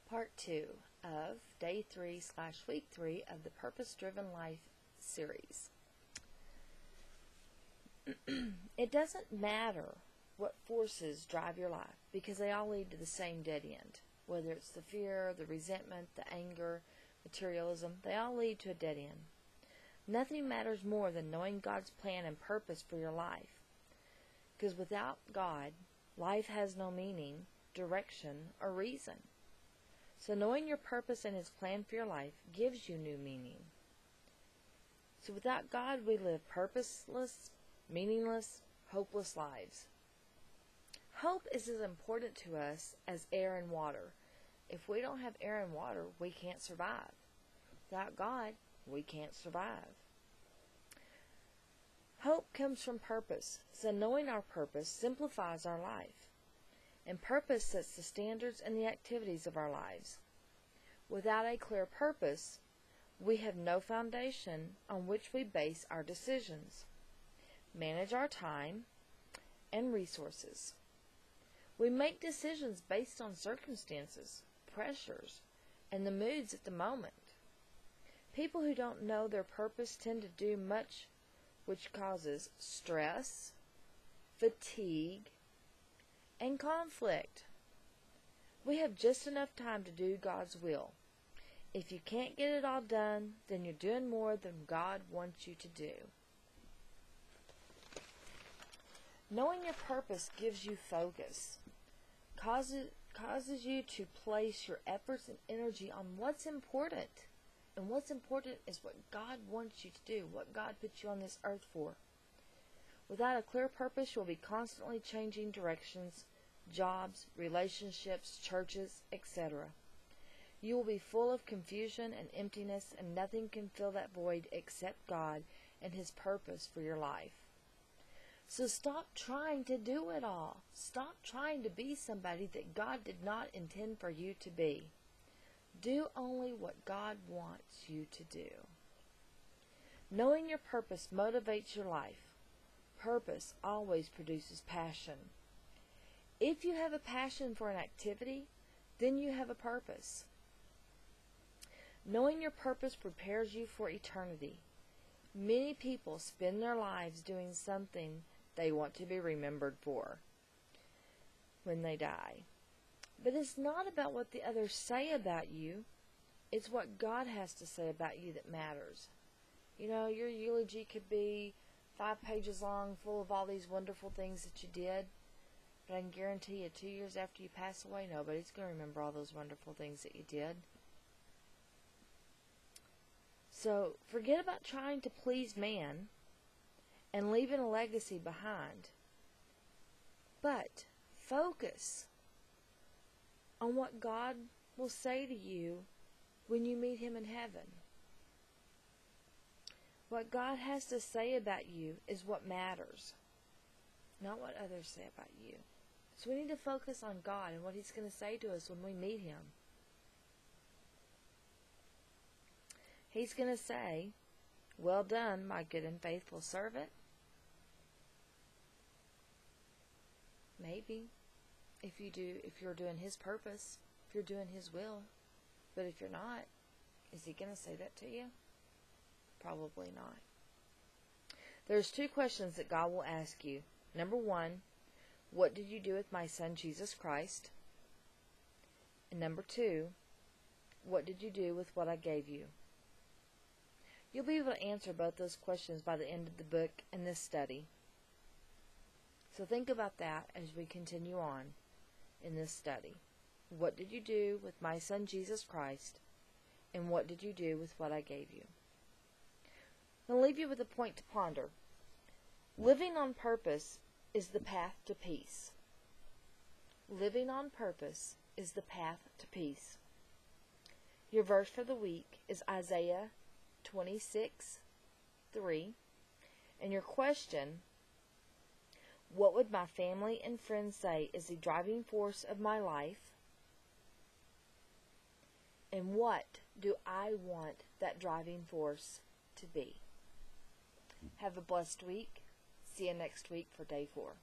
Part 2 of Day 3/Week 3 of the Purpose Driven Life series. It doesn't matter what forces drive your life, because they all lead to the same dead end. Whether it's the fear, the resentment, the anger, materialism, they all lead to a dead end. Nothing matters more than knowing God's plan and purpose for your life. Because without God, life has no meaning, direction, or reason. So knowing your purpose and His plan for your life gives you new meaning. So without God, we live purposeless, meaningless, hopeless lives. Hope is as important to us as air and water. If we don't have air and water, we can't survive. Without God, we can't survive. Hope comes from purpose, so knowing our purpose simplifies our life. And purpose sets the standards and the activities of our lives. Without a clear purpose, we have no foundation on which we base our decisions, manage our time, and resources. We make decisions based on circumstances, pressures, and the moods at the moment. People who don't know their purpose tend to do much which causes stress, fatigue, and conflict. We have just enough time to do God's will. If you can't get it all done, then you're doing more than God wants you to do. Knowing your purpose gives you focus, causes you to place your efforts and energy on what's important. And what's important is what God wants you to do, what God put you on this earth for. Without a clear purpose, you'll be constantly changing directions, jobs, relationships, churches, etc. You will be full of confusion and emptiness, and nothing can fill that void except God and His purpose for your life. So stop trying to do it all. Stop trying to be somebody that God did not intend for you to be. Do only what God wants you to do. Knowing your purpose motivates your life. Purpose always produces passion. If you have a passion for an activity, then you have a purpose. Knowing your purpose prepares you for eternity. Many people spend their lives doing something they want to be remembered for when they die. But it's not about what the others say about you. It's what God has to say about you that matters. You know, your eulogy could be 5 pages long, full of all these wonderful things that you did. But I can guarantee you, 2 years after you pass away, nobody's going to remember all those wonderful things that you did. So forget about trying to please man and leaving a legacy behind. But focus on what God will say to you when you meet Him in heaven. What God has to say about you is what matters, not what others say about you. So we need to focus on God and what He's going to say to us when we meet Him. He's going to say, "Well done, my good and faithful servant." Maybe. If you're doing His purpose, if you're doing His will. But if you're not, is He going to say that to you? Probably not. There's 2 questions that God will ask you. Number 1, what did you do with my Son, Jesus Christ? And number 2, what did you do with what I gave you? You'll be able to answer both those questions by the end of the book and this study. So think about that as we continue on in this study. What did you do with my Son, Jesus Christ? And what did you do with what I gave you? I'll leave you with a point to ponder. Living on purpose is the path to peace. Living on purpose is the path to peace. Your verse for the week is Isaiah 26:3. And your question, what would my family and friends say is the driving force of my life? And what do I want that driving force to be? Have a blessed week. See you next week for day 4.